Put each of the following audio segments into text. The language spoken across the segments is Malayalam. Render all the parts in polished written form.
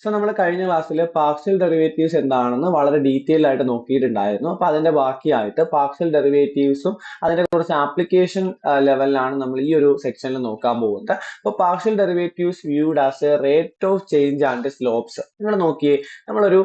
സോ നമ്മൾ കഴിഞ്ഞ ക്ലാസ്സിൽ പാർഷ്യൽ ഡെറിവേറ്റീവ്സ് എന്താണെന്ന് വളരെ ഡീറ്റെയിൽ ആയിട്ട് നോക്കിയിട്ടുണ്ടായിരുന്നു. അപ്പൊ അതിന്റെ ബാക്കിയായിട്ട് പാർഷ്യൽ ഡെറിവേറ്റീവ്സും അതിന്റെ കുറച്ച് ആപ്ലിക്കേഷൻ ലെവലിലാണ് നമ്മൾ ഈ ഒരു സെക്ഷനിൽ നോക്കാൻ പോകുന്നത്. അപ്പോൾ partial derivatives viewed as A rate of change and slopes. നിങ്ങൾ നോക്കിയേ, നമ്മളൊരു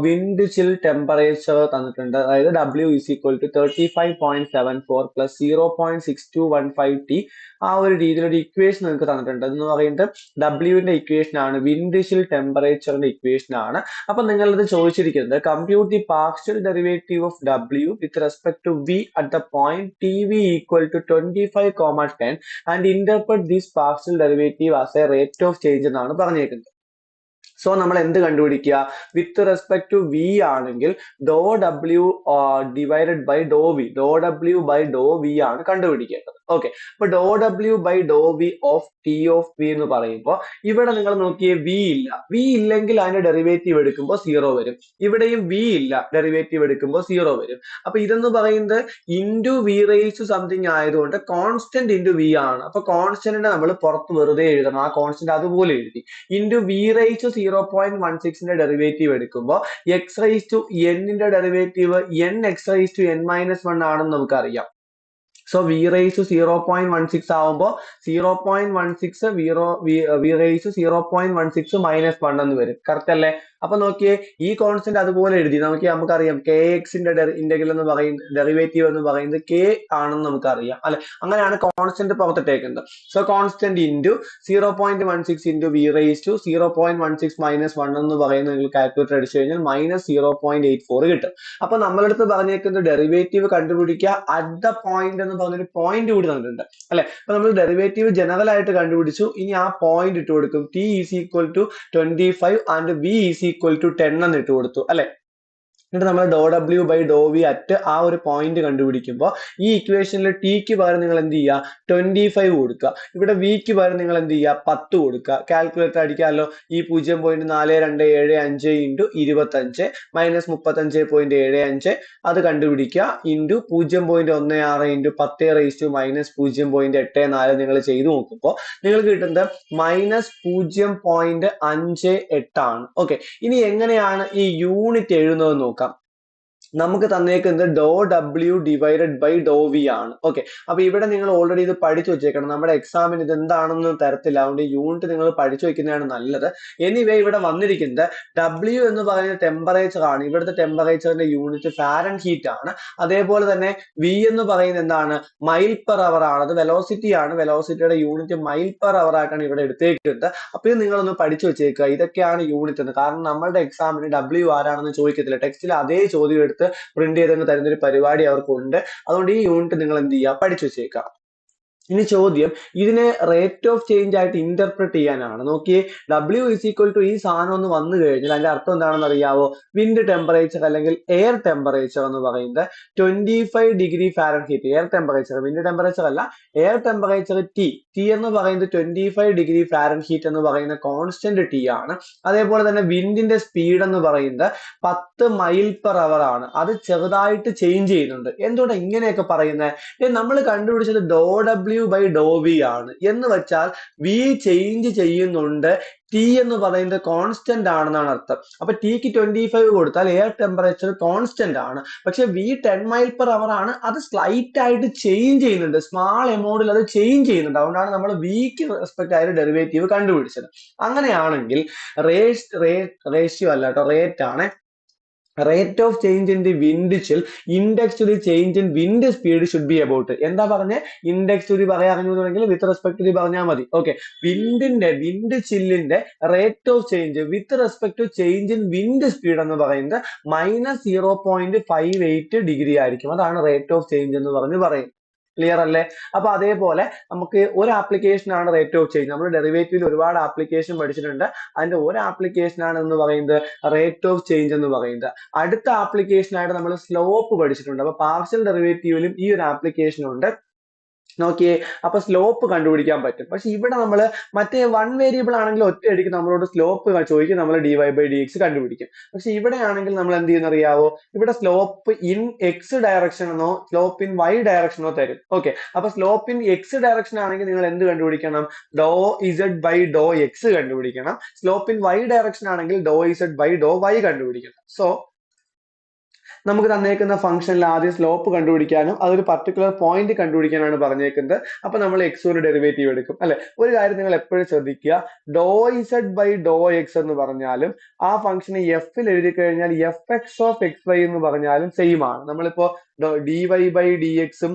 വിൻഡ് ചിൽ ടെമ്പറേച്ചർ തന്നിട്ടുണ്ട്. അതായത് W is equal to 35.74 plus 0.6215 T. ആ ഒരു രീതിയിലൊരു ഇക്വേഷൻ നിങ്ങൾക്ക് തന്നിട്ടുണ്ട്. എന്ന് പറയുന്നത് ഡബ്ല്യുവിന്റെ ഇക്വേഷൻ ആണ്, വിൻഡ് ചിൽ ടെമ്പറേച്ചറിന്റെ ഇക്വേഷൻ ആണ്. അപ്പൊ നിങ്ങളിത് ചോദിച്ചിരിക്കുന്നത് compute the partial derivative of W with respect to V at the point TV equal to 25,10 and interpret this partial derivative as a rate of change എന്നാണ് പറഞ്ഞേക്കുന്നത്. സോ നമ്മൾ എന്ത് കണ്ടുപിടിക്കുക? വിത്ത് റെസ്പെക്ട് ടു വി ആണെങ്കിൽ doh W divided by doh V, doh W by doh V ആണ് കണ്ടുപിടിക്കേണ്ടത്. ഓക്കെ, അപ്പൊ doh W by doh V of T of V എന്ന് പറയുമ്പോൾ ഇവിടെ നിങ്ങൾ നോക്കിയേ, വി ഇല്ല. വി ഇല്ലെങ്കിൽ അതിന്റെ ഡെറിവേറ്റീവ് എടുക്കുമ്പോൾ 0 വരും. ഇവിടെയും വി ഇല്ല, ഡെറിവേറ്റീവ് എടുക്കുമ്പോൾ 0 വരും. അപ്പൊ ഇതെന്ന് പറയുന്നത് ഇൻറ്റു വി റേസ് സംതിങ് ആയതുകൊണ്ട് കോൺസ്റ്റന്റ് ഇൻറ്റു വി ആണ്. അപ്പൊ കോൺസ്റ്റന്റിനെ നമ്മൾ പുറത്ത് വെറുതെ എഴുതണം, ആ കോൺസ്റ്റന്റ് അതുപോലെ എഴുതി. ഇൻറ്റു വി റേസ് 0.16ന്റെ ഡെറിവേറ്റീവ് എടുക്കുമ്പോൾ എക്സ് റേസ് ടു എന്നിന്റെ derivative N X raise to N minus 1 ആണെന്ന് നമുക്കറിയാം. സോ വി റേസ് ടു 0.16 ആവുമ്പോൾ 0.16 വി റേസ് 0.16 മൈനസ് 1 എന്ന് വരും. കറക്റ്റ് അല്ലേ? അപ്പൊ നോക്കിയേ, ഈ കോൺസ്റ്റന്റ് അതുപോലെ എഴുതി. നമുക്കറിയാം കെ എക്സിന്റെ ഇന്റഗ്രൽ എന്ന് പറയുന്നത്, ഡെറിവേറ്റീവ് എന്ന് പറയുന്നത് കെ ആണെന്ന് നമുക്കറിയാം അല്ലെ. അങ്ങനെയാണ് കോൺസ്റ്റന്റ് പുറത്തിട്ടേക്കുന്നത്. So constant into 0.16 into V raise to 0.16 minus 1 എന്ന് പറയുന്നത് നിങ്ങൾ കാൽക്കുലേറ്റർ അടിച്ചു കഴിഞ്ഞാൽ മൈനസ് 0.84 കിട്ടും. അപ്പൊ നമ്മളടുത്ത് പറഞ്ഞേക്കുന്ന ഡെറിവേറ്റീവ് കണ്ടുപിടിക്കുക അറ്റ് ദ പോയിന്റ് എന്ന് പറഞ്ഞൊരു പോയിന്റ് കൂടി തന്നിട്ടുണ്ട് അല്ലെ. അപ്പൊ നമ്മൾ ഡെറിവേറ്റീവ് ജനറൽ ആയിട്ട് കണ്ടുപിടിച്ചു. ഇനി ആ പോയിന്റ് ഇട്ട് കൊടുക്കും. T is equal to 25 and V is equal to 10 എന്ന് ഇട്ട് കൊടുത്തു അല്ലെ. എന്നിട്ട് നമ്മൾ doh W by doh V at ആ ഒരു പോയിന്റ് കണ്ടുപിടിക്കുമ്പോൾ ഈ ഇക്വേഷനിൽ ടിക്ക് പകരം നിങ്ങൾ എന്ത് ചെയ്യുക? 25 കൊടുക്കുക. ഇവിടെ വിക്ക് പകരം നിങ്ങൾ എന്ത് ചെയ്യുക? 10 കൊടുക്കുക. കാൽക്കുലേറ്റർ അടിക്കാമല്ലോ. ഈ 0.4275 ഇൻറ്റു 25 മൈനസ് 35.75 അത് കണ്ടുപിടിക്കുക. Into 0.16 into 10 raise to minus 0.84 നിങ്ങൾ ചെയ്ത് നോക്കുമ്പോൾ നിങ്ങൾക്ക് കിട്ടുന്നത് മൈനസ് 0.58 ആണ്. ഓക്കെ, ഇനി എങ്ങനെയാണ് ഈ യൂണിറ്റ് എഴുതുന്നത് നോക്കാം. നമുക്ക് തന്നേക്കുന്നത് doh W divided by doh V ആണ്. ഓക്കെ, അപ്പൊ ഇവിടെ നിങ്ങൾ ഓൾറെഡി ഇത് പഠിച്ചു വെച്ചേക്കണം. നമ്മുടെ എക്സാമിന് ഇത് എന്താണെന്ന് തരത്തില്ല, അതുകൊണ്ട് യൂണിറ്റ് നിങ്ങൾ പഠിച്ചു വെക്കുന്നതാണ് നല്ലത്. എനിവേ ഇവിടെ വന്നിരിക്കുന്നത് ഡബ്ല്യു എന്ന് പറയുന്ന ടെമ്പറേച്ചർ ആണ്. ഇവിടുത്തെ ടെമ്പറേച്ചറിന്റെ യൂണിറ്റ് ഫാരൻഹീറ്റ് ആണ്. അതേപോലെ തന്നെ വി എന്ന് പറയുന്നത് എന്താണ്? മൈൽ പെർ അവർ ആണ്. അത് വെലോസിറ്റി ആണ്. വെലോസിറ്റിയുടെ യൂണിറ്റ് മൈൽ പെർ അവർ ആയിട്ടാണ് ഇവിടെ എടുത്തേക്കുന്നത്. അപ്പൊ ഇത് നിങ്ങളൊന്ന് പഠിച്ചു വെച്ചേക്കുക, ഇതൊക്കെയാണ് യൂണിറ്റ് എന്ന്. കാരണം നമ്മളുടെ എക്സാമിന് ഡബ്ല്യു ആരാണെന്ന് ചോദിക്കത്തില്ല. ടെക്സ്റ്റിൽ അതേ ചോദ്യം എടുത്ത് പ്രിന്റ് ചെയ്തെന്ന് തരുന്നൊരു പരിപാടി അവർക്കുണ്ട്. അതുകൊണ്ട് ഈ യൂണിറ്റ് നിങ്ങൾ എന്ത് ചെയ്യുക? പഠിച്ചു വെച്ചേക്കാം. ഇനി ചോദ്യം ഇതിനെ റേറ്റ് ഓഫ് ചേഞ്ച് ആയിട്ട് ഇന്റർപ്രറ്റ് ചെയ്യാനാണ്. നോക്കിയേ, ഡബ്ല്യു ഇസ് ഈക്വൽ ടു ഈ സാധനം ഒന്ന് വന്നു കഴിഞ്ഞാൽ അതിന്റെ അർത്ഥം എന്താണെന്ന് അറിയാവോ? വിൻഡ് ടെമ്പറേച്ചർ അല്ലെങ്കിൽ എയർ ടെമ്പറേച്ചർ എന്ന് പറയുന്നത് 25 degree Fahrenheit. Air temperature, wind temperature അല്ല, എയർ ടെമ്പറേച്ചർ ടി എന്ന് പറയുന്നത് 25 ഡിഗ്രി ഫാരൻഹീറ്റ് എന്ന് പറയുന്ന കോൺസ്റ്റന്റ് ടി ആണ്. അതേപോലെ തന്നെ വിൻഡിന്റെ സ്പീഡ് എന്ന് പറയുന്നത് 10 മൈൽ പെർ അവർ ആണ്. അത് ചെറുതായിട്ട് ചേഞ്ച് ചെയ്യുന്നുണ്ട്. എന്തുകൊണ്ട് ഇങ്ങനെയൊക്കെ പറയുന്നത്? നമ്മൾ കണ്ടുപിടിച്ചത് ഡോ ഡബ്ല്യു ബൈ ഡോ വി ആണ്. എന്ന് വെച്ചാൽ വി ചേഞ്ച് ചെയ്യുന്നുണ്ട്, ടി എന്ന് പറയുന്നത് കോൺസ്റ്റന്റ് ആണെന്നാണ് അർത്ഥം. അപ്പൊ ടിക്ക് 25 കൊടുത്താൽ എയർ ടെമ്പറേച്ചർ കോൺസ്റ്റന്റ് ആണ്. പക്ഷെ വി 10 മൈൽ പെർ അവർ ആണ്. അത് സ്ലൈറ്റ് ആയിട്ട് ചേഞ്ച് ചെയ്യുന്നുണ്ട്, സ്മാൾ എമൗണ്ടിൽ അത് ചേഞ്ച് ചെയ്യുന്നുണ്ട്. അതുകൊണ്ടാണ് നമ്മൾ വിക്ക് റെസ്പെക്ട് ആയ ഡെറിവേറ്റീവ് കണ്ടുപിടിച്ചത്. അങ്ങനെയാണെങ്കിൽ റേഷ്യോ അല്ല കേട്ടോ, റേറ്റ് ആണ്. Rate of change in the wind chill index to the change in wind speed should be about. എന്താ പറഞ്ഞേ? ഇൻഡെക്സ് ടു ദി പറയാമെന്നുണ്ടെങ്കിൽ വിത്ത് റെസ്പെക്ട് ടു ദി പറഞ്ഞാൽ മതി. ഓക്കെ, വിൻഡ് ചില്ലിന്റെ rate of change with respect to change in wind speed എന്ന് പറയുന്നത് മൈനസ് 0.58 ഡിഗ്രി ആയിരിക്കും. അതാണ് റേറ്റ് ഓഫ് ചേഞ്ച് എന്ന് പറയുന്നത്. ക്ലിയർ അല്ലേ? അപ്പൊ അതേപോലെ നമുക്ക് ഒരു ആപ്ലിക്കേഷൻ ആണ് റേറ്റ് ഓഫ് ചേഞ്ച്. നമ്മൾ ഡെറിവേറ്റീവിൽ ഒരുപാട് ആപ്ലിക്കേഷൻ പഠിച്ചിട്ടുണ്ട്. അതിന്റെ ഒരു ആപ്ലിക്കേഷൻ ആണ് എന്ന് പറയുന്നത് റേറ്റ് ഓഫ് ചേഞ്ച് എന്ന് പറയുന്നത്. അടുത്ത ആപ്ലിക്കേഷൻ ആയിട്ട് നമ്മൾ സ്ലോപ്പ് പഠിച്ചിട്ടുണ്ട്. അപ്പൊ പാർഷ്യൽ ഡെറിവേറ്റീവിലും ഈ ഒരു ആപ്ലിക്കേഷൻ ഉണ്ട്. നോക്കിയേ, അപ്പൊ സ്ലോപ്പ് കണ്ടുപിടിക്കാൻ പറ്റും. പക്ഷെ ഇവിടെ നമ്മൾ മറ്റേ വൺ വേരിയബിൾ ആണെങ്കിൽ ഒറ്റയടിക്ക് നമ്മളോട് സ്ലോപ്പ് ചോദിക്കും, നമ്മൾ dy/dx കണ്ടുപിടിക്കും. പക്ഷെ ഇവിടെ ആണെങ്കിൽ നമ്മൾ എന്ത് ചെയ്യുന്ന അറിയാവോ, ഇവിടെ സ്ലോപ്പ് ഇൻ എക്സ് ഡയറക്ഷൻ എന്നോ സ്ലോപ്പ് ഇൻ വൈ ഡയറക്ഷനോ തരും. ഓക്കെ, അപ്പൊ സ്ലോപ്പ് ഇൻ എക്സ് ഡയറക്ഷൻ ആണെങ്കിൽ നിങ്ങൾ എന്ത് കണ്ടുപിടിക്കണം, ഡോ ഇസഡ് ബൈ ഡോ എക്സ് കണ്ടുപിടിക്കണം. സ്ലോപ്പ് ഇൻ വൈ ഡയറക്ഷൻ ആണെങ്കിൽ ഡോ ഇസഡ് ബൈ ഡോ വൈ കണ്ടുപിടിക്കണം. സോ നമുക്ക് തന്നേക്കുന്ന ഫംഗ്ഷനിൽ ആദ്യം സ്ലോപ്പ് കണ്ടുപിടിക്കാനും അതൊരു പർട്ടിക്കുലർ പോയിന്റ് കണ്ടുപിടിക്കാനാണ് പറഞ്ഞേക്കുന്നത്. അപ്പൊ നമ്മൾ എക്സ് ഒരു ഡെറിവേറ്റീവ് എടുക്കും അല്ലെ. ഒരു കാര്യം നിങ്ങൾ എപ്പോഴും ശ്രദ്ധിക്കുക, ഡോ ഇസഡ് ബൈ ഡോ എക്സ് എന്ന് പറഞ്ഞാലും ആ ഫംഗ്ഷന് എഫിൽ എഴുതി കഴിഞ്ഞാൽ f x of x y എന്ന് പറഞ്ഞാലും സെയിം ആണ്. നമ്മളിപ്പോ dy/dx ഉം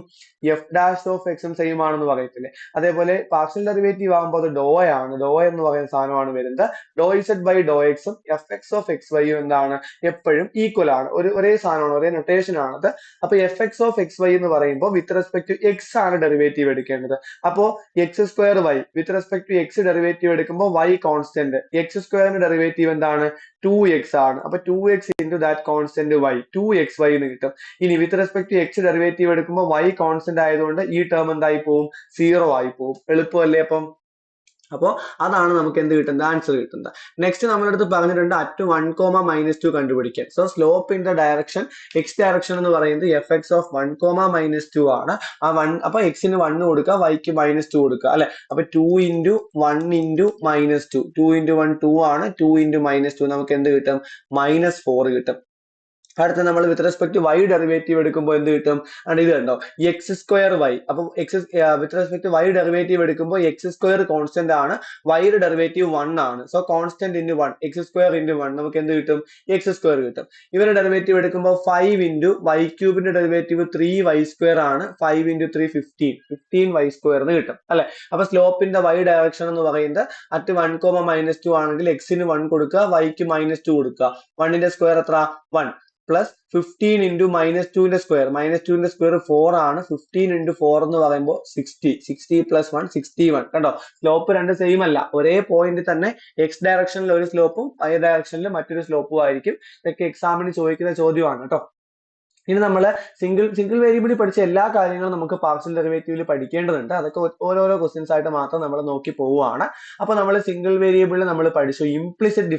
എഫ് ഡാഷ് ഓഫ് എക്സും സെയിം ആണെന്ന് പറയത്തില്ലേ, അതേപോലെ പാർഷ്യൽ ഡെറിവേറ്റീവ് ആകുമ്പോൾ അത് ഡോ ആണ്, ഡോ എന്ന് പറയുന്ന സാധനമാണ് വരുന്നത്. ഡോ ഇസഡ് ബൈ ഡോ എക്സും എഫ് എക്സ് ഓഫ് എക്സ് വൈയും എന്താണ്, എപ്പോഴും ഈക്വൽ ആണ്, ഒരേ സാധനമാണ്, ഒരേ നൊട്ടേഷൻ ആണത്. അപ്പൊ f x of x y എന്ന് പറയുമ്പോൾ വിത്ത് റെസ്പെക്ട് ടു എക്സ് ആണ് ഡെറിവേറ്റീവ് എടുക്കേണ്ടത്. അപ്പോ x square y with respect to X derivative എടുക്കുമ്പോൾ വൈ കോൺസ്റ്റന്റ്, എക്സ് സ്ക്വയറിന്റെ ഡെറിവേറ്റീവ് എന്താണ്, 2x ആണ്. അപ്പൊ 2x into that constant y, 2xy എന്ന് കിട്ടും. ഇനി with respect to X derivative എടുക്കുമ്പോൾ y കോൺസ്റ്റന്റ് ആയതുകൊണ്ട് ഈ ടേം എന്തായി പോവും, 0 ആയി പോവും. എളുപ്പമല്ലേ അപ്പം. അപ്പോൾ അതാണ് നമുക്ക് എന്ത് കിട്ടുന്നത്, ആൻസർ കിട്ടുന്നത്. നെക്സ്റ്റ് നമ്മുടെ അടുത്ത് പറഞ്ഞിട്ടുണ്ട് അറ്റ് 1, -2 കണ്ടുപിടിക്കാൻ. So slope in the direction X direction എന്ന് പറയുന്നത് എഫ് എക്സ് ഓഫ് 1, -2 ആണ്. ആ 1 അപ്പൊ എക്സിന് 1 കൊടുക്കുക, വൈക്ക് -2 കൊടുക്കുക അല്ലെ. അപ്പൊ 2 ഇൻറ്റു 1 ഇൻറ്റു -2, 2 ഇൻറ്റു 1 2 ആണ്, 2 ഇൻറ്റു -2 നമുക്ക് എന്ത് കിട്ടും, -4 കിട്ടും. അടുത്ത നമ്മൾ with respect to Y derivative എടുക്കുമ്പോൾ എന്ത് കിട്ടും, ആണ് ഇത് കണ്ടോ, എക്സ് സ്ക്വയർ വൈ. അപ്പൊ x with respect to Y derivative എടുക്കുമ്പോൾ എക്സ് സ്ക്വയർ കോൺസ്റ്റന്റ് ആണ്, വൈയുടെ ഡെറിവേറ്റീവ് 1 ആണ്. So constant into 1, x square into 1 നമുക്ക് എന്ത് കിട്ടും, എക്സ് സ്ക്വയർ കിട്ടും. ഇവരുടെ ഡെറിവേറ്റീവ് എടുക്കുമ്പോൾ 5 ഇൻറ്റു വൈ ക്യൂബിന്റെ ഡെറിവേറ്റീവ് 3y സ്ക്വയർ ആണ്, 5 ഇൻറ്റു 3 15y സ്ക്വയർ എന്ന് കിട്ടും അല്ലെ. അപ്പൊ സ്ലോപ്പിന്റെ വൈ ഡയറക്ഷൻ എന്ന് പറയുന്നത് അറ്റ് 1, -2 ആണെങ്കിൽ എക്സിന് 1 കൊടുക്കുക, വൈക്ക് -2 കൊടുക്കുക. 1ന്റെ സ്ക്വയർ എത്ര, 1 പ്ലസ് 15 ഇൻറ്റു -2ന്റെ സ്ക്വയർ, -2ന്റെ സ്ക്വയർ 4 ആണ്, 15 ഇൻറ്റു 4 എന്ന് പറയുമ്പോൾ 60 പ്ലസ് 1 61. കണ്ടോ, സ്ലോപ്പ് രണ്ട് സെയിം അല്ല, ഒരേ പോയിന്റ് തന്നെ എക്സ് ഡയറക്ഷനിൽ ഒരു സ്ലോപ്പും വൈ ഡയറക്ഷനിൽ മറ്റൊരു സ്ലോപ്പും ആയിരിക്കും. ഇതൊക്കെ എക്സാമിന് ചോദിക്കുന്ന ചോദ്യമാണ് കേട്ടോ. ഇനി നമ്മൾ സിംഗിൾ വേരിയബിളിൽ പഠിച്ച എല്ലാ കാര്യങ്ങളും നമുക്ക് പാർഷ്യൽ ഡെറിവേറ്റീവിൽ പഠിക്കേണ്ടതുണ്ട്. അതൊക്കെ ഓരോരോ ക്വസ്റ്റ്യൻസ് ആയിട്ട് മാത്രം നമ്മൾ നോക്കി പോവുകയാണ്. അപ്പൊ നമ്മൾ സിംഗിൾ വേരിയബിളിൽ നമ്മൾ പഠിച്ചു ഇംപ്ലിസിറ്റ്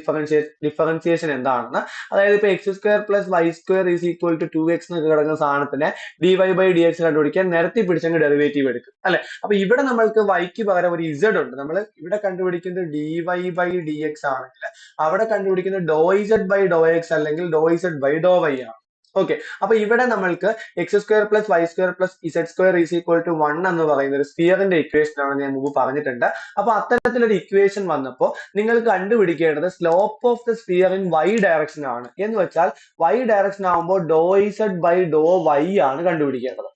ഡിഫറൻഷിയേഷൻ എന്താണെന്ന്. അതായത് ഇപ്പൊ x square plus y square is equal to 2x എന്നൊക്കെ കിടക്കുന്ന സാധനത്തിന് dy/dx കണ്ടുപിടിക്കാൻ നിരത്തി പിടിച്ചങ്ങ് ഡെറിവേറ്റീവ് എടുക്കും അല്ലെ. അപ്പൊ ഇവിടെ നമ്മൾക്ക് വൈക്ക് പകരം ഒരു ഇസഡ് ഉണ്ട്. നമ്മൾ ഇവിടെ കണ്ടുപിടിക്കുന്നത് dy/dx ആണെങ്കിൽ അവിടെ കണ്ടുപിടിക്കുന്നത് ഡോ ഇസഡ് ബൈ ഡോ എക്സ് അല്ലെങ്കിൽ ഡോ ഇസഡ് ബൈ ഡോ വൈ ആണ്. ഓക്കെ, അപ്പൊ ഇവിടെ നമ്മൾക്ക് x square plus y square plus z square is equal to 1 എന്ന് പറയുന്ന ഒരു സ്ഫിയറിന്റെ ഇക്വേഷൻ ആണ് ഞാൻ മുമ്പ് പറഞ്ഞിട്ടുണ്ട്. അപ്പൊ അത്തരത്തിലൊരു ഇക്വേഷൻ വന്നപ്പോൾ നിങ്ങൾ കണ്ടുപിടിക്കേണ്ടത് slope of the sphere in y direction ആണ്. എന്ന് വെച്ചാൽ വൈ ഡയറക്ഷൻ ആകുമ്പോൾ ഡോ ഇസഡ് ബൈ ഡോ വൈ ആണ് കണ്ടുപിടിക്കേണ്ടത്.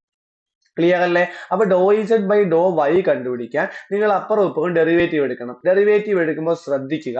ക്ലിയർ അല്ലേ. അപ്പൊ ഡോ ഇസഡ് ബൈ ഡോ വൈ കണ്ടുപിടിക്കാൻ നിങ്ങൾ അപ്പുറം ഇപ്പുറം ഡെറിവേറ്റീവ് എടുക്കണം. ഡെറിവേറ്റീവ് എടുക്കുമ്പോൾ ശ്രദ്ധിക്കുക,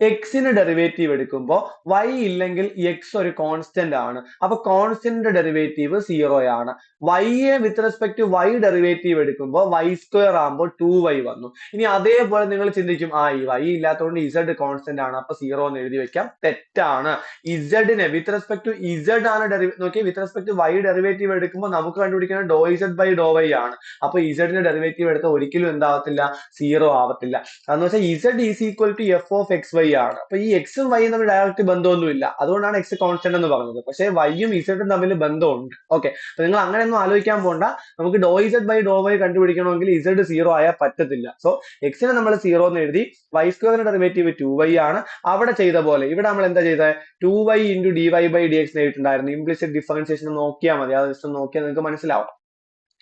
എക്സിന് ഡെറിവേറ്റീവ് എടുക്കുമ്പോൾ വൈ ഇല്ലെങ്കിൽ എക്സ് ഒരു കോൺസ്റ്റന്റ് ആണ്. അപ്പൊ കോൺസ്റ്റന്റിന്റെ ഡെറിവേറ്റീവ് 0 ആണ്. വൈയെ with respect to Y derivative എടുക്കുമ്പോൾ വൈ സ്ക്വയർ ആകുമ്പോൾ 2y വന്നു. ഇനി അതേപോലെ നിങ്ങൾ ചിന്തിക്കും, ഈ വൈ ഇല്ലാത്തതുകൊണ്ട് ഇസഡ് കോൺസ്റ്റന്റ് ആണ്, അപ്പൊ 0 എന്ന് എഴുതി വെക്കാം. തെറ്റാണ്. ഇസഡിനെ വിത്ത് റെസ്പെക്ട് ടു ഇസഡ് ആണ് നോക്കി, with respect to Y derivative എടുക്കുമ്പോൾ നമുക്ക് കണ്ടുപിടിക്കുന്നത് ഡോ ഇസഡ് ബൈ ഡോ വൈ ആണ്. അപ്പൊ ഇസഡിന്റെ ഡെറിവേറ്റീവ് എടുത്താൽ ഒരിക്കലും എന്താവത്തില്ല, 0 ആവത്തില്ല. അതെന്ന് വെച്ചാൽ z is equal to f of x y ആണ്. അപ്പൊ ഈ എക്സും വൈയും തമ്മിൽ ഡയറക്റ്റ് ബന്ധമൊന്നുമില്ല, അതുകൊണ്ടാണ് എക്സ് കോൺസ്റ്റന്റ് എന്ന് പറഞ്ഞത്. പക്ഷേ വൈയും ഇസഡും തമ്മിൽ ബന്ധമുണ്ട്. ഓക്കെ, അപ്പൊ നിങ്ങൾ അങ്ങനെയൊന്നും ആലോചിക്കാൻ പോണ്ട. നമുക്ക് doh Z by Dr Y കണ്ടുപിടിക്കണമെങ്കിൽ ഇസഡ് 0 ആയാൽ പറ്റത്തില്ല. സോ എക്സിനെ നമ്മൾ 0 എന്ന് എഴുതി, വൈ സ്ക്വയറിന്റെ ഡെറിവേറ്റീവ് 2y ആണ്. അവിടെ ചെയ്ത പോലെ ഇവിടെ നമ്മൾ എന്താ ചെയ്തത്, 2y into dy/dx എഴുതിയിട്ടുണ്ടായിരുന്നു. Implicit differentiation നോക്കിയാൽ മതി, അത് ജസ്റ്റ് നോക്കിയാൽ നിങ്ങൾക്ക് മനസ്സിലാവും.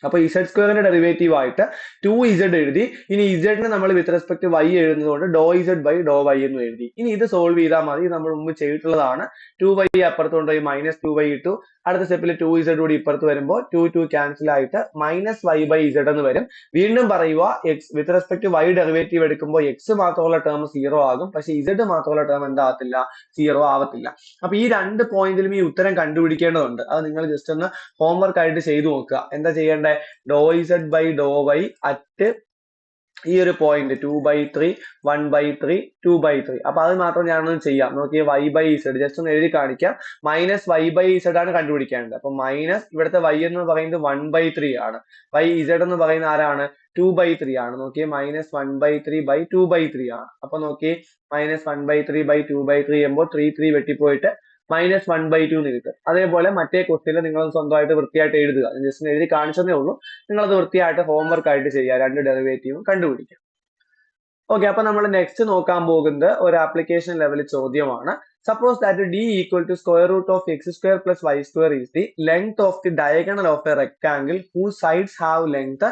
അപ്പൊ ഇസഡ് സ്ക്വയറിന്റെ ഡെറിവേറ്റീവ് ആയിട്ട് 2z എഴുതി. ഇനി ഇസഡിനെ നമ്മൾ വിത്ത് റെസ്പെക്ട് വൈ എഴുതുന്നതുകൊണ്ട് doh Z by Dr Y എന്ന് എഴുതി. ഇനി ഇത് സോൾവ് ചെയ്താൽ മതി. നമ്മൾ മുമ്പ് ചെയ്തിട്ടുള്ളതാണ്. 2y അപ്പുറത്ത് കൊണ്ടുപോയി -2y ഇട്ടു. അടുത്ത സ്റ്റെപ്പിൽ 2z കൂടി ഇപ്പുറത്ത് വരുമ്പോൾ 2 ക്യാൻസൽ ആയിട്ട് -y/z എന്ന് വരും. വീണ്ടും പറയുക, x with respect to Y derivative എടുക്കുമ്പോൾ എക്സ് മാത്രമുള്ള ടേം 0 ആകും, പക്ഷെ ഇസഡ് മാത്രമുള്ള ടേം എന്താകത്തില്ല, 0 ആവത്തില്ല. അപ്പൊ ഈ രണ്ട് പോയിന്റിലും ഈ ഉത്തരം കണ്ടുപിടിക്കേണ്ടതുണ്ട്. അത് നിങ്ങൾ ജസ്റ്റ് ഒന്ന് ഹോംവർക്ക് ആയിട്ട് ചെയ്തു നോക്കുക. എന്താ ചെയ്യേണ്ടത്, doh Z by Dr Y at ഈ ഒരു പോയിന്റ് 2/3 1/3 2/3. അപ്പൊ അത് മാത്രം ഞാനൊന്ന് ചെയ്യാം. നോക്കിയേ, y/z ജസ്റ്റ് ഒന്ന് എഴുതി കാണിക്കാം. -y/z ആണ് കണ്ടുപിടിക്കേണ്ടത്. അപ്പൊ മൈനസ് ഇവിടുത്തെ y എന്ന് പറയുന്നത് 1/3 ആണ്, z എന്ന് പറയുന്നത് ആരാണ്, 2/3 ആണ്. നോക്കിയേ, -1/3/2/3 ആണ്. അപ്പൊ നോക്കിയേ, -1/3/2/3 ചെയ്യുമ്പോൾ 3 വെട്ടിപ്പോയിട്ട് -1/2 എന്ന് കിട്ടും. അതേപോലെ മറ്റേ ക്വസ്റ്റ്യനിൽ നിങ്ങൾ സ്വന്തമായിട്ട് വൃത്തിയായിട്ട് എഴുതുക. ജസ്റ്റ് എഴുതി കാണിച്ചതേ ഉള്ളൂ. നിങ്ങളത് വൃത്തിയായിട്ട് ഹോംവർക്ക് ആയിട്ട് ചെയ്യുക, രണ്ട് ഡെറിവേറ്റീവും കണ്ടുപിടിക്കുക. ഓക്കെ, അപ്പൊ നമ്മൾ നെക്സ്റ്റ് നോക്കാൻ പോകുന്നത് ഒരു ആപ്ലിക്കേഷൻ ലെവൽ ചോദ്യമാണ്. Suppose that d equal to square root of x square plus y square is the length of the diagonal of a rectangle whose sides have length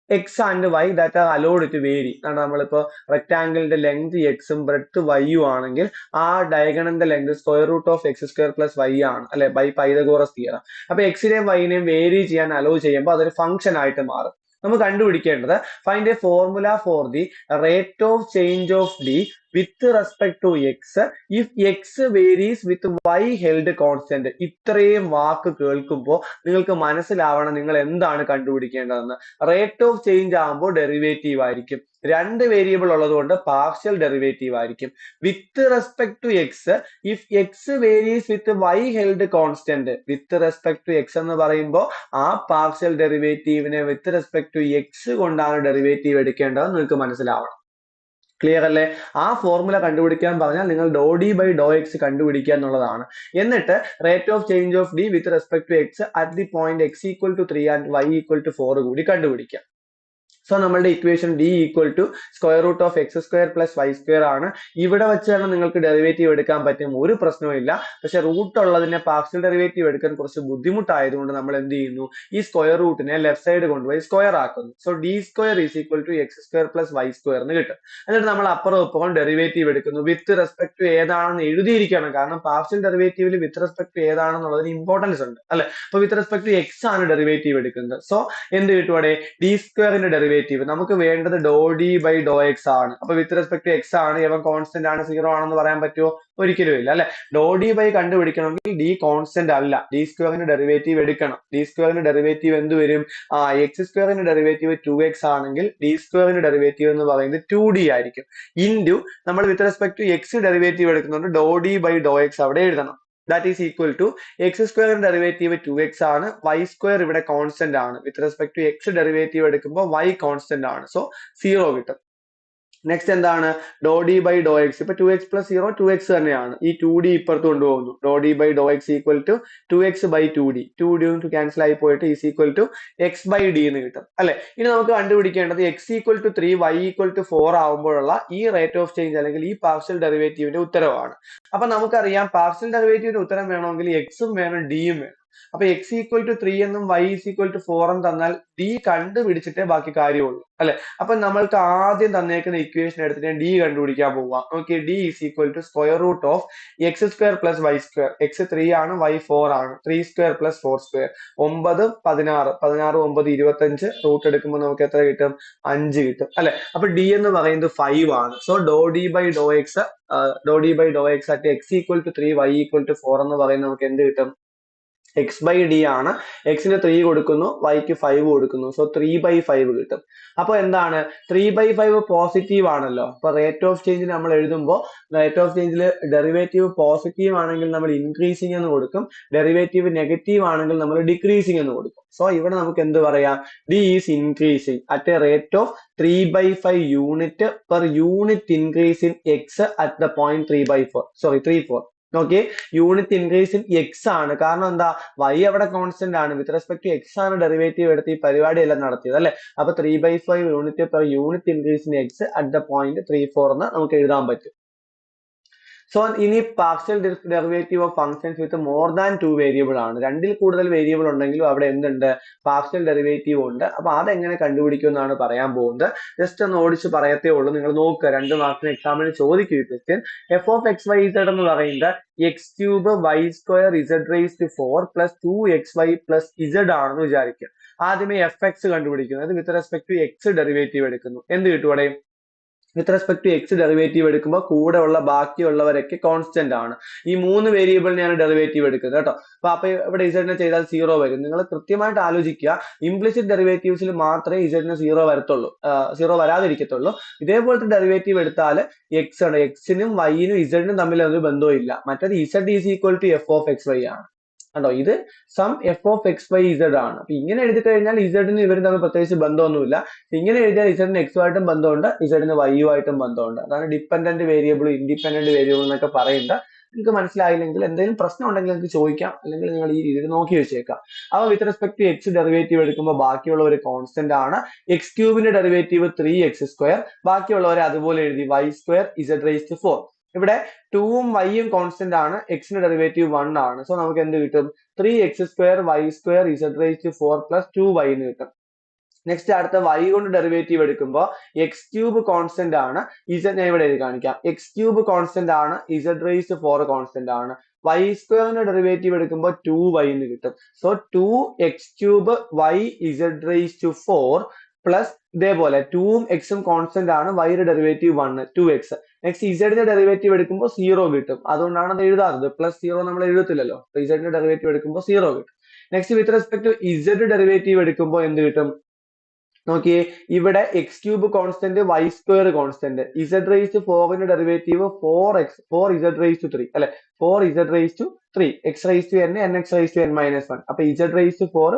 x and y that are allowed to vary. നമ്മളിപ്പോ റെക്ടാംഗിളിന്റെ ലെങ്ത് എക്സും ബ്രെഡ്ത്ത് വൈയും ആണെങ്കിൽ ആ ഡയഗണലിന്റെ length square root of X square plus Y ആണ്, അല്ലെ, ബൈ പൈതഗോറസ് തിയറം. അപ്പൊ എക്സിനെയും വൈനെയും വേരി ചെയ്യാൻ അലോ ചെയ്യുമ്പോൾ അതൊരു ഫംഗ്ഷൻ ആയിട്ട് മാറും. നമുക്ക് കണ്ടുപിടിക്കേണ്ടത് find a formula for the rate of change of D with respect to X if X varies with Y held constant. ഇത്രയും വാക്ക് കേൾക്കുമ്പോൾ നിങ്ങൾക്ക് മനസ്സിലാവണം നിങ്ങൾ എന്താണ് കണ്ടുപിടിക്കേണ്ടതെന്ന്. റേറ്റ് ഓഫ് ചേഞ്ച് ആകുമ്പോൾ ഡെറിവേറ്റീവ് ആയിരിക്കും, രണ്ട് വേരിയബിൾ ഉള്ളതുകൊണ്ട് പാർഷ്യൽ ഡെറിവേറ്റീവ് ആയിരിക്കും. With respect to X if X varies with Y held constant. With respect to X എന്ന് പറയുമ്പോൾ ആ പാർഷ്യൽ ഡെറിവേറ്റീവിനെ വിത്ത് റെസ്പെക്ട് ടു എക്സ് കൊണ്ടാണ് ഡെറിവേറ്റീവ് എടുക്കേണ്ടത്, നിങ്ങൾക്ക് മനസ്സിലാവണം. ക്ലിയർ അല്ലേ? ആ ഫോർമുല കണ്ടുപിടിക്കാൻ പറഞ്ഞാൽ നിങ്ങൾ ഡോ ഡി ബൈ ഡോ എക്സ് കണ്ടുപിടിക്കുക എന്നുള്ളതാണ്. എന്നിട്ട് rate of change of D with respect to x at the point x equal to 3 and y equal to 4 കൂടി കണ്ടുപിടിക്കാം. സോ നമ്മളുടെ equation d equal to square root of X square plus y square ആണ്. ഇവിടെ വെച്ചാണ് നിങ്ങൾക്ക് ഡെറിവേറ്റീവ് എടുക്കാൻ പറ്റും, ഒരു പ്രശ്നവും ഇല്ല. പക്ഷെ റൂട്ട് ഉള്ളതിനെ പാർഷ്യൽ ഡെറിവേറ്റീവ് എടുക്കാൻ കുറച്ച് ബുദ്ധിമുട്ടായതുകൊണ്ട് നമ്മൾ എന്ത് ചെയ്യുന്നു, ഈ സ്ക്വയർ റൂട്ടിനെ ലെഫ്റ്റ് സൈഡ് കൊണ്ടുപോയി സ്ക്വയർ ആക്കുന്നു. So d square is equal to x square plus y square എന്ന് കിട്ടും. എന്നിട്ട് നമ്മൾ അപ്പുറം ഇപ്പുറം ഡെറിവേറ്റീവ് എടുക്കുന്നു. വിത്ത് റെസ്പെക്ട് ടു ഏതാണെന്ന് എഴുതിയിരിക്കണം, കാരണം പാർഷ്യൽ ഡെറിവേറ്റീവിൽ വിത്ത് റെസ്പെക്ട് ടു ഏതാണെന്നുള്ളതിന് ഇമ്പോർട്ടൻസ് ഉണ്ട്, അല്ലെ. അപ്പൊ വിത്ത് റെസ്പെക്ട് ടു എക്സ് ആണ് ഡെറിവേറ്റീവ് എടുക്കുന്നത്. സോ എന്ത് കിട്ടും അവിടെ, ഡി സ്ക്വയറിന്റെ ഡെറിവേറ്റീവ്. നമുക്ക് വേണ്ടത് doh D by Dr X ആണ്. അപ്പൊ വിത്ത് റെസ്പെക്ട് ടു എക്സ് ആണ്, ഇവൻ കോൺസ്റ്റന്റ് ആണ്, സീറോ ആണെന്ന് പറയാൻ പറ്റുമോ? ഒരിക്കലും ഇല്ല, അല്ലെ. ഡോ ഡി ബൈ കണ്ടുപിടിക്കണമെങ്കിൽ ഡി കോൺസ്റ്റന്റ് അല്ല, ഡി സ്ക്വയറിന്റെ ഡെറിവേറ്റീവ് എടുക്കണം. ഡി സ്ക്വയറിന്റെ ഡെറിവേറ്റീവ് എന്ത് വരും, എക്സ് സ്ക്വയറിന്റെ ഡെറിവേറ്റീവ് 2x ആണെങ്കിൽ ഡി സ്ക്വയറിന്റെ ഡെറിവേറ്റീവ് എന്ന് പറയുന്നത് 2d ആയിരിക്കും. ഇൻറ്റു നമ്മൾ with respect to X derivative എടുക്കുന്നുണ്ട്, ഡോ ഡി ബൈ ഡോ എക്സ് അവിടെ എഴുതണം. That is equal to x സ്ക്വയറിന്റെ ഡെറിവേറ്റീവ് 2x ആണ്, വൈ സ്ക്വയർ ഇവിടെ കോൺസ്റ്റന്റ് ആണ്. With respect to X derivative എടുക്കുമ്പോൾ y കോൺസ്റ്റന്റ് ആണ്, സോ 0 കിട്ടും. നെക്സ്റ്റ് എന്താണ്, ഡോ ഡി ബൈ ഡോ എക്സ്. ഇപ്പൊ 2x പ്ലസ് 0 2x തന്നെയാണ്, ഈ 2d ഇപ്പുറത്ത് കൊണ്ടുപോകുന്നു. Doh D by Dr X equal to 2x by 2d, 2d cancel ആയി പോയിട്ട് is equal to X by D എന്ന് കിട്ടും, അല്ലെ. ഇനി നമുക്ക് കണ്ടുപിടിക്കേണ്ടത് X equal to 3 Y equal to 4 ആവുമ്പോഴുള്ള ഈ റേറ്റ് ഓഫ് ചേഞ്ച് അല്ലെങ്കിൽ ഈ പാർഷ്യൽ ഡെറിവേറ്റീവിന്റെ ഉത്തരവാണ്. അപ്പൊ നമുക്കറിയാം പാർഷ്യൽ ഡെറിവേറ്റീവിന്റെ ഉത്തരം വേണമെങ്കിൽ എക്സും വേണം ഡിയും വേണം. അപ്പൊ എക്സ് ഈക്വൽ ടു 3 എന്നും വൈ ഈസ് ഈക്വൽ ടു 4 എന്നും തന്നാൽ ഡി കണ്ടുപിടിച്ചിട്ടേ ബാക്കി കാര്യമുള്ളൂ, അല്ലെ. അപ്പൊ നമ്മൾക്ക് ആദ്യം തന്നേക്കുന്ന ഇക്വേഷൻ എടുത്തിട്ട് ഡി കണ്ടുപിടിക്കാൻ പോവാം. Okay, D is equal to square root of X square plus y square. X 3 ആണ്, വൈ 4 ആണ്. 3 സ്ക്വയർ പ്ലസ് 4 സ്ക്വയർ 9 16 16 9 25. റൂട്ട് എടുക്കുമ്പോൾ നമുക്ക് എത്ര കിട്ടും, 5 കിട്ടും, അല്ലെ. അപ്പൊ ഡി എന്ന് പറയുന്നത് 5 ആണ്. സോ ഡോ D by Dr x at x equal to 3 Y equal to 4 എന്ന് പറയുന്നത് നമുക്ക് എന്ത് കിട്ടും, എക്സ് ബൈ ഡി ആണ്. എക്സിന് 3 കൊടുക്കുന്നു, വൈക്ക് 5 കൊടുക്കുന്നു, സോ 3/5 കിട്ടും. അപ്പൊ എന്താണ്, 3/5 പോസിറ്റീവ് ആണല്ലോ. അപ്പൊ റേറ്റ് ഓഫ് ചേഞ്ച് നമ്മൾ എഴുതുമ്പോൾ റേറ്റ് ഓഫ് ചേഞ്ചിൽ ഡെറിവേറ്റീവ് പോസിറ്റീവ് ആണെങ്കിൽ നമ്മൾ ഇൻക്രീസിങ് എന്ന് കൊടുക്കും, ഡെറിവേറ്റീവ് നെഗറ്റീവ് ആണെങ്കിൽ നമ്മൾ ഡിക്രീസിങ് എന്ന് കൊടുക്കും. സോ ഇവിടെ നമുക്ക് എന്ത് പറയാം, D is increasing at A rate of 3/5 unit per unit increase in X at the point 3/4. നോക്കിയേ, യൂണിറ്റ് ഇൻക്രീസ് ഇൻ എക്സ് ആണ്, കാരണം എന്താ, വൈ അവിടെ കോൺസ്റ്റന്റ് ആണ്. വിത്ത് റെസ്പെക്ട് ടു എക്സ് ആണ് ഡെറിവേറ്റീവ് എടുത്ത് ഈ പരിപാടി എല്ലാം നടത്തിയത്, അല്ലെ. അപ്പൊ 3/5 unit per unit increase in X at the point 3/4 എന്ന് നമുക്ക് എഴുതാൻ പറ്റും. സോ ഇനി partial derivative of functions with more than 2 variable ആണ്. രണ്ടിൽ കൂടുതൽ വേരിയബിൾ ഉണ്ടെങ്കിലും അവിടെ എന്തുണ്ട്, പാർഷ്യൽ ഡെറിവേറ്റീവ് ഉണ്ട്. അപ്പൊ അതെങ്ങനെ കണ്ടുപിടിക്കും എന്നാണ് പറയാൻ പോകുന്നത്. ജസ്റ്റ് ഒന്ന് ഓടിച്ച് പറയത്തേ ഉള്ളൂ, നിങ്ങൾ നോക്കുക, 2 മാർക്കിന് എക്സാമിന് ചോദിക്കും ഈ question. F of x y z എന്ന് പറയുന്നത് x cube y square z raise to 4 plus 2xy plus z ആണെന്ന് വിചാരിക്കുക. ആദ്യമേ എഫ് എക്സ് കണ്ടുപിടിക്കുന്നത് with respect to X derivative എടുക്കുന്നു. എന്ത് കിട്ടും അവിടെ, with respect to X derivative എടുക്കുമ്പോൾ കൂടെ ഉള്ള ബാക്കിയുള്ളവരൊക്കെ കോൺസ്റ്റന്റ് ആണ്. ഈ 3 വേരിയബിളിനെയാണ് ഡെറിവേറ്റീവ് എടുക്കുന്നത് കേട്ടോ. അപ്പൊ ഇവിടെ ഇസഡിനെ ചെയ്താൽ 0 വരും. നിങ്ങൾ കൃത്യമായിട്ട് ആലോചിക്കുക, ഇംപ്ലിസിറ്റ് ഡെറിവേറ്റീവ്സിൽ മാത്രമേ ഇസഡിന് 0 വരത്തുള്ളൂ, 0 വരാതിരിക്കത്തുള്ളൂ. ഇതേപോലത്തെ ഡെറിവേറ്റീവ് എടുത്താൽ എക്സ് ആണ്, എക്സിനും വൈനും ഇസഡിനും തമ്മിൽ ഒരു ബന്ധവും ഇല്ല. മറ്റേത് z is equal to f of x y ആണ്. കണ്ടോ, ഇത് some f of x y z ആണ്. അപ്പൊ ഇങ്ങനെ എഴുതി കഴിഞ്ഞാൽ ഇസഡിന് ഇവരും തമ്മിൽ പ്രത്യേകിച്ച് ബന്ധമൊന്നുമില്ല. ഇങ്ങനെ എഴുതിയാൽ ഇസഡിന് എക്സുമായിട്ടും ബന്ധമുണ്ട്, ഇസഡിന് വൈയുമായിട്ടും ബന്ധമുണ്ട്. അതാണ് ഡിപ്പെൻഡന്റ് വേരിയബിളും ഇൻഡിപെൻഡന്റ് വേരിയബിൾ എന്നൊക്കെ പറയുന്നത്. നിങ്ങൾക്ക് മനസ്സിലായില്ലെങ്കിൽ എന്തെങ്കിലും പ്രശ്നം ഉണ്ടെങ്കിൽ നിങ്ങൾക്ക് ചോദിക്കാം, അല്ലെങ്കിൽ നിങ്ങൾ ഈ രീതിയിൽ നോക്കി വെച്ചേക്കാം. അപ്പൊ with respect to X derivative എടുക്കുമ്പോൾ ബാക്കിയുള്ള ഒരു കോൺസ്റ്റന്റ് ആണ്. എക്സ് ക്യൂബിന്റെ ഡെറിവേറ്റീവ് 3x², ബാക്കിയുള്ളവരെ അതുപോലെ എഴുതി y² z⁴. ഇവിടെ 2ഉം വൈയും കോൺസ്റ്റന്റ് ആണ്, എക്സിന്റെ ഡെറിവേറ്റീവ് 1 ആണ്. സോ നമുക്ക് എന്ത് കിട്ടും? 3x² y² z⁴ plus 2y എന്ന് കിട്ടും. നെക്സ്റ്റ് അടുത്ത y കൊണ്ട് ഡെറിവേറ്റീവ് എടുക്കുമ്പോൾ x³ കോൺസ്റ്റന്റ് ആണ്, ഞാൻ ഇവിടെ എഴുതി കാണിക്കാം. x³ കോൺസ്റ്റന്റ് ആണ്, z⁴ കോൺസ്റ്റന്റ് ആണ്. y² ഡെറിവേറ്റീവ് എടുക്കുമ്പോൾ 2y എന്ന് കിട്ടും. So 2x³ y z⁴ plus ഇതേപോലെ 2ഉം എക്സും കോൺസ്റ്റന്റ് ആണ്, വൈയുടെ ഡെറിവേറ്റീവ് 1 2x. നെക്സ്റ്റ് ഇസഡിന്റെ ഡെറിവേറ്റീവ് എടുക്കുമ്പോൾ 0 കിട്ടും. അതുകൊണ്ടാണ് അത് എഴുതാത്തത്. പ്ലസ് 0 നമ്മൾ എഴുതത്തില്ലല്ലോ. ഇസഡിന്റെ ഡെറിവേറ്റീവ് എടുക്കുമ്പോൾ 0 കിട്ടും. Next with respect to z derivative എടുക്കുമ്പോൾ എന്ത് കിട്ടും? നോക്കിയേ, ഇവിടെ x³ constant y² constant, z⁴ derivative 4z⁴ അല്ലെ, 4z⁴ x⁻n nx⁻n−1. അപ്പൊ z⁴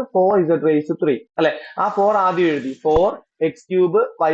4z⁴ അല്ലെ, ആ 4 ആദ്യം എഴുതി, 4x³ y²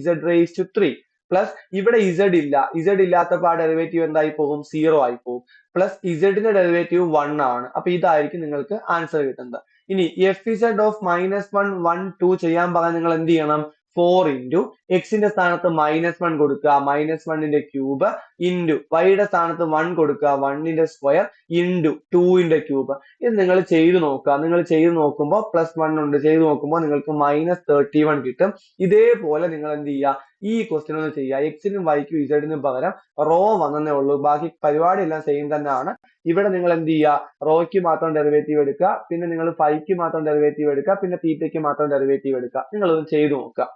z⁴ പ്ലസ് ഇവിടെ z ഇല്ല, z ഇല്ലാത്തപ്പോൾ ആ ഡെറിവേറ്റീവ് എന്തായി പോകും? 0 ആയി പോകും. പ്ലസ് ഇസഡിന്റെ ഡെറിവേറ്റീവ് 1 ആണ്. അപ്പൊ ഇതായിരിക്കും നിങ്ങൾക്ക് ആൻസർ കിട്ടുന്നത്. ഇനി fz ഓഫ് -1 1 2 ചെയ്യാൻ പറഞ്ഞാൽ നിങ്ങൾ എന്ത് ചെയ്യണം? 4 ഇൻറ്റു എക്സിന്റെ സ്ഥാനത്ത് -1 കൊടുക്കുക, -1ന്റെ ക്യൂബ് ഇൻറ്റു വൈയുടെ സ്ഥാനത്ത് 1 കൊടുക്കുക, 1ന്റെ സ്ക്വയർ ഇൻറ്റു 2ന്റെ ക്യൂബ്. ഇത് നിങ്ങൾ ചെയ്തു നോക്കുക. നിങ്ങൾ ചെയ്തു നോക്കുമ്പോൾ +1 ഉണ്ട്, ചെയ്തു നോക്കുമ്പോൾ നിങ്ങൾക്ക് -31 കിട്ടും. ഇതേപോലെ നിങ്ങൾ എന്ത് ചെയ്യുക? ഈ ക്വസ്റ്റ്യൻ ഒന്ന് ചെയ്യുക. എക്സിനും വൈക്കും ഇസഡിനും പകരം റോ വന്നേ ഉള്ളൂ, ബാക്കി പരിപാടി എല്ലാം സെയിം തന്നെയാണ്. ഇവിടെ നിങ്ങൾ എന്ത് ചെയ്യുക? റോയ്ക്ക് മാത്രം ഡെറിവേറ്റീവ് എടുക്കുക, പിന്നെ നിങ്ങൾ ഫൈക്ക് മാത്രം ഡെറിവേറ്റീവ് എടുക്കുക, പിന്നെ തീറ്റയ്ക്ക് മാത്രം ഡെറിവേറ്റീവ് എടുക്കുക. നിങ്ങളൊന്ന് ചെയ്തു നോക്കുക.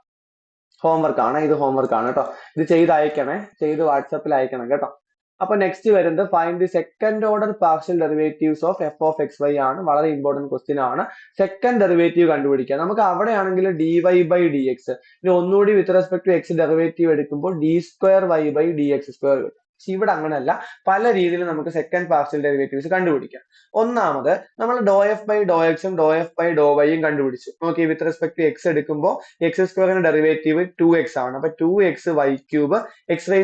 ഹോംവർക്ക് ആണ്, ഇത് ഹോംവർക്ക് ആണ് കേട്ടോ. ഇത് ചെയ്ത് അയക്കണേ, ചെയ്ത് വാട്സാപ്പിൽ അയക്കണം കേട്ടോ. അപ്പൊ നെക്സ്റ്റ് വരുന്നത് find the second order partial derivatives of f of x y ആണ്. വളരെ ഇമ്പോർട്ടന്റ് ക്വസ്റ്റ്യൻ ആണ്. സെക്കൻഡ് ഡെറിവേറ്റീവ് കണ്ടുപിടിക്കുക. നമുക്ക് അവിടെയാണെങ്കിൽ dy/dx, ഇനി ഒന്നുകൂടി with respect to X derivative എടുക്കുമ്പോൾ d²y/dx² കിട്ടും. പക്ഷെ ഇവിടെ അങ്ങനെയല്ല, പല രീതിയിൽ നമുക്ക് സെക്കൻഡ് പാർഷ്യൽ ഡെറിവേറ്റീവ്സ് കണ്ടുപിടിക്കാം. ഒന്നാമത് നമ്മൾ ∂f/∂x ഉം ∂f/∂y ഉം കണ്ടുപിടിച്ചു. നോക്കി, വിത്ത് റെസ്പെക്ട് ടു എക്സ് എടുക്കുമ്പോൾ x² ഡെറിവേറ്റീവ് 2x ആണ്. അപ്പൊ 2x(y³), x⁴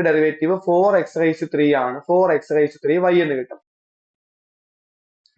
ഡെറിവേറ്റീവ് 4x⁻³ ആണ്, 4x⁻³ y എന്ന് കിട്ടും.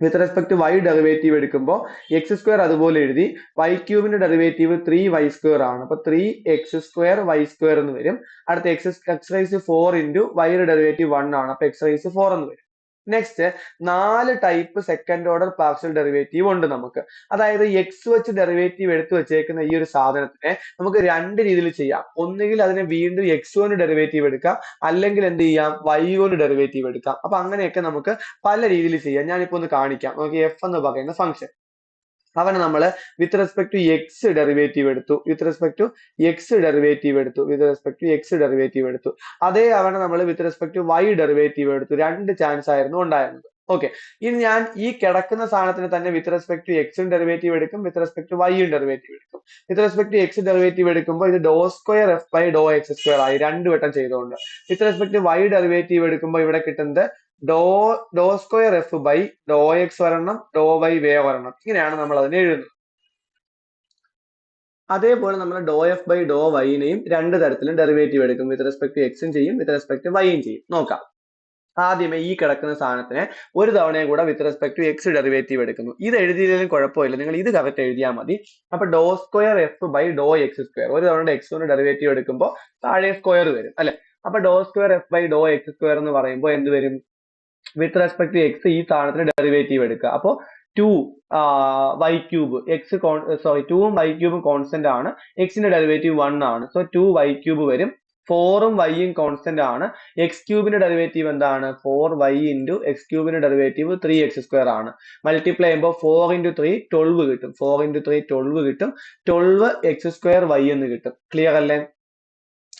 വിത്ത് റെസ്പെക്ട് വൈ ഡെറിവേറ്റീവ് എടുക്കുമ്പോൾ x² അതുപോലെ എഴുതി, y³ ഡെറിവേറ്റീവ് 3y² ആണ്. അപ്പൊ 3x² y² എന്ന് വരും. അടുത്ത x⁴ ഇൻറ്റു വൈയുടെ ഡെറിവേറ്റീവ് 1 ആണ്. അപ്പൊ x⁴ എന്ന് വരും. Next 4 type second order partial derivative ഉണ്ട് നമുക്ക്. അതായത് എക്സ് വെച്ച് ഡെറിവേറ്റീവ് എടുത്തു വെച്ചേക്കുന്ന ഈ ഒരു സാധനത്തിനെ നമുക്ക് രണ്ട് രീതിയിൽ ചെയ്യാം. ഒന്നുകിൽ അതിനെ വീണ്ടും എക്സ് കൊണ്ട് ഡെറിവേറ്റീവ് എടുക്കാം, അല്ലെങ്കിൽ എന്ത് ചെയ്യാം? വൈ കൊണ്ട് ഡെറിവേറ്റീവ് എടുക്കാം. അപ്പൊ അങ്ങനെയൊക്കെ നമുക്ക് പല രീതിയിൽ ചെയ്യാം. ഞാനിപ്പോ ഒന്ന് കാണിക്കാം. നമുക്ക് എഫ് എന്ന് പറയുന്ന ഫംഗ്ഷൻ, അവനെ നമ്മൾ with respect to X derivative എടുത്തു, with respect to X derivative എടുത്തു, with respect to X derivative എടുത്തു. അതേ അവനെ നമ്മൾ with respect to Y derivative എടുത്തു. രണ്ട് ചാൻസ് ആയിരുന്നു ഉണ്ടായിരുന്നത്. ഓക്കെ, ഇനി ഞാൻ ഈ കിടക്കുന്ന സാധനത്തിന് തന്നെ വിത്ത് റെസ്പെക്ട് ടു എക്സും ഡെറിവേറ്റീവ് എടുക്കും, വിത്ത് റെസ്പെക്ട് ടു വൈയും ഡെറിവേറ്റീവ് എടുക്കും. With respect to X derivative എടുക്കുമ്പോൾ ഇത് ∂2f/∂x² ആയി, രണ്ടു വട്ടം ചെയ്തുകൊണ്ട്. With respect to Y derivative എടുക്കുമ്പോൾ ഇവിടെ കിട്ടുന്നത് ∂2f/∂x വരണം, ∂y വേറെ വരണം. ഇങ്ങനെയാണ് നമ്മൾ അതിനെ എഴുതുന്നത്. അതേപോലെ നമ്മൾ ∂f/∂y-നെയും രണ്ട് തരത്തിലും ഡെറിവേറ്റീവ് എടുക്കും. വിത്ത് റെസ്പെക്ട് ടു എക്സും ചെയ്യും, വിത്ത് റെസ്പെക്ട് ടു വൈയും ചെയ്യും. നോക്കാം. ആദ്യമേ ഈ കിടക്കുന്ന സാധനത്തിനെ ഒരു തവണയും കൂടെ with respect to X derivative എടുക്കുന്നു. ഇത് എഴുതിയതിലും കുഴപ്പമില്ല, നിങ്ങൾ ഇത് കറക്റ്റ് എഴുതിയാൽ മതി. അപ്പൊ ∂2f/∂x², ഒരു തവണ എക്സ് കൊണ്ട് ഡെറിവേറ്റീവ് എടുക്കുമ്പോൾ താഴെ സ്ക്വയർ വരും അല്ലെ. അപ്പൊ ∂2f/∂x² എന്ന് പറയുമ്പോൾ എന്ത് വരും? വിത്ത് റെസ്പെക്ട് ടു എക്സ് ഈ സാധനത്തിന് ഡെറിവേറ്റീവ് എടുക്കുക. അപ്പോൾ 2y³2ഉം y³ കോൺസ്റ്റന്റ് ആണ്, എക്സിന്റെ ഡെറിവേറ്റീവ് 1 ആണ്. സോ 2y³ വരും. 4ഉം y-യും കോൺസ്റ്റന്റ് ആണ്. x³ ഡെറിവേറ്റീവ് എന്താണ്? 4y into x³ derivative 3x² ആണ്. മൾട്ടിപ്ലൈ ചെയ്യുമ്പോൾ 4 × 3 12 കിട്ടും, 4 × 3 12 കിട്ടും. 12x² y എന്ന് കിട്ടും. ക്ലിയർ അല്ലേ?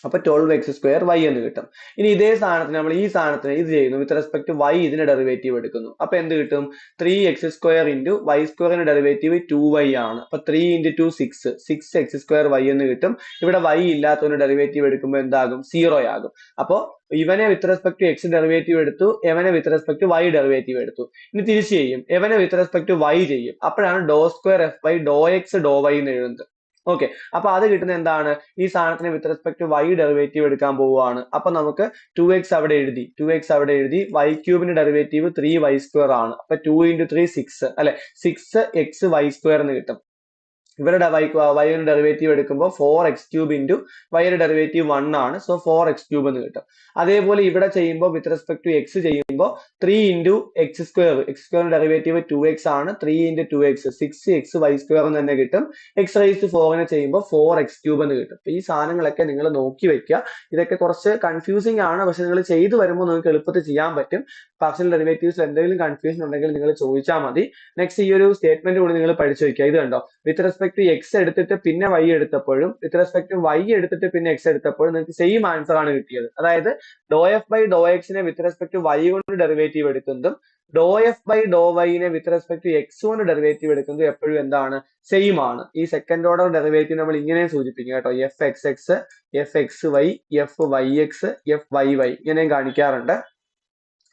അപ്പൊ 12x² y എന്ന് കിട്ടും. ഇനി ഇതേ സാധനത്തിന് നമ്മൾ ഈ സാധനത്തിന് ഇത് ചെയ്യുന്നു വിത്ത് റെസ്പെക്ട് y ഇതിന്റെ ഡെറിവേറ്റീവ് എടുക്കുന്നു. അപ്പൊ എന്ത് കിട്ടും? 3x² into y² derivative 2y ആണ്. അപ്പൊ 3 ഇൻറ്റു 2 6x² y എന്ന് കിട്ടും. ഇവിടെ y ഇല്ലാത്തതിന്റെ ഡെറിവേറ്റീവ് എടുക്കുമ്പോൾ എന്താകും? 0 ആകും. അപ്പൊ ഇവനെ വിത്ത് റെസ്പെക്ട് എക്സ് ഡെറിവേറ്റീവ് എടുത്തു, എവനെ വിത്ത് റെസ്പെക്ട് y ഡെറിവേറ്റീവ് എടുത്തു. ഇനി തിരിച്ചു ചെയ്യും, എവനെ വിത്ത് റെസ്പെക്ട് y ചെയ്യും. അപ്പോഴാണ് ∂2f/∂x∂y എന്ന് എഴുതുന്നത്. ഓക്കെ, അപ്പൊ അത് കിട്ടുന്ന എന്താണ്? ഈ സാധനത്തിന് വിത്ത് റെസ്പെക്ട് y ഡെറിവേറ്റീവ് എടുക്കാൻ പോവുകയാണ്. അപ്പൊ നമുക്ക് 2x അവിടെ എഴുതി, y³ ഡെറിവേറ്റീവ് 3y² ആണ്. അപ്പൊ 2 ഇൻറ്റു 3 6 അല്ലെ, 6xy² എന്ന് കിട്ടും. ഇവരുടെ y ഡെറിവേറ്റീവ് എടുക്കുമ്പോൾ 4x³ ഇൻറ്റു y ഡെറിവേറ്റീവ് 1 ആണ്. സോ 4x³ എന്ന് കിട്ടും. അതേപോലെ ഇവിടെ ചെയ്യുമ്പോൾ വിത്ത് റെസ്പെക്ട് ടു എക്സ് ചെയ്യുമ്പോൾ 3 ഇൻറ്റു x² ഡെറിവേറ്റീവ് 2x ആണ്. 3 ഇൻറ്റു 2x 6xy² എന്ന് തന്നെ കിട്ടും. x⁴ ചെയ്യുമ്പോൾ 4x³ എന്ന് കിട്ടും. ഈ സാധനങ്ങളൊക്കെ നിങ്ങൾ നോക്കി വെക്കുക. ഇതൊക്കെ കുറച്ച് കൺഫ്യൂസിംഗ് ആണ്, പക്ഷെ നിങ്ങൾ ചെയ്തു വരുമ്പോൾ നിങ്ങൾക്ക് എളുപ്പത്തിൽ ചെയ്യാൻ പറ്റും. പാർഷ്യൽ ഡെറിവേറ്റീവ്സ് എന്തെങ്കിലും കൺഫ്യൂഷൻ ഉണ്ടെങ്കിൽ നിങ്ങൾ ചോദിച്ചാൽ മതി. നെക്സ്റ്റ് ഈ ഒരു സ്റ്റേറ്റ്മെന്റ് കൂടി നിങ്ങൾ പഠിച്ചു വെക്കുക. ഇത് കണ്ടോ, വിത്ത് റെസ്പെക്ട് എക്സ് എടുത്തിട്ട് പിന്നെ y എടുത്തപ്പോഴും വിത്ത് റെസ്പെക്ട് y എടുത്തിട്ട് പിന്നെ x എടുത്തപ്പോഴും നിങ്ങൾക്ക് സെയിം ആൻസർ ആണ് കിട്ടിയത്. അതായത് ∂f/∂x വിത്ത് റെസ്പെക്ട് y കൊണ്ട് ഡെറിവേറ്റീവ് എടുക്കുന്നതും ∂f/∂y വിത്ത് റെസ്പെക്ട് എക്സ് കൊണ്ട് ഡെറിവേറ്റീവ് എടുക്കുന്നതും എപ്പോഴും എന്താണ്? സെയിം ആണ്. ഈ സെക്കൻഡ് ഓർഡർ ഡെറിവേറ്റീവ് നമ്മൾ ഇങ്ങനെ സൂചിപ്പിക്കും കേട്ടോ, fxx, fxy, fyx, fyy ഇങ്ങനെയും കാണിക്കാറുണ്ട്.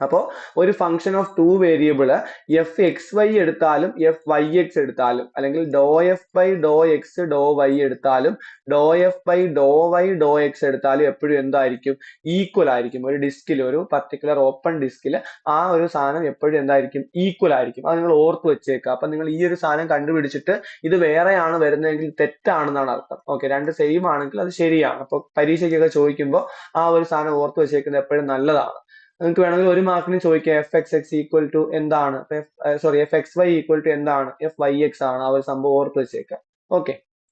അപ്പോ ഒരു ഫംഗ്ഷൻ ഓഫ് 2 വേരിയബിൾ fxy എടുത്താലും fyx എടുത്താലും അല്ലെങ്കിൽ ∂f/∂x/∂y എടുത്താലും ∂f/∂y/∂x എടുത്താലും എപ്പോഴും എന്തായിരിക്കും? ഈക്വൽ ആയിരിക്കും. ഒരു ഡിസ്കിൽ, ഒരു പർട്ടിക്കുലർ ഓപ്പൺ ഡിസ്കിൽ ആ ഒരു സാധനം എപ്പോഴും എന്തായിരിക്കും? ഈക്വൽ ആയിരിക്കും. അത് നിങ്ങൾ ഓർത്ത് വെച്ചേക്കുക. അപ്പൊ നിങ്ങൾ ഈ ഒരു സാധനം കണ്ടുപിടിച്ചിട്ട് ഇത് വേറെയാണ് വരുന്നതെങ്കിൽ തെറ്റാണെന്നാണ് അർത്ഥം. ഓക്കെ, രണ്ട് സെയിം ആണെങ്കിൽ അത് ശരിയാണ്. അപ്പൊ പരീക്ഷയ്ക്കൊക്കെ ചോദിക്കുമ്പോൾ ആ ഒരു സാധനം ഓർത്ത് വെച്ചേക്കുന്നത് എപ്പോഴും നല്ലതാണ്. നിങ്ങൾക്ക് വേണമെങ്കിൽ ഒരു മാർക്കിന് ചോദിക്കാം fxx ഈക്വൽ ടു എന്താണ്, fxy ഈക്വൽ ടു എന്താണ്? fyx ആണ്. ആ ഒരു സംഭവം ഓർത്ത് വെച്ചേക്കാം. ഓക്കെ.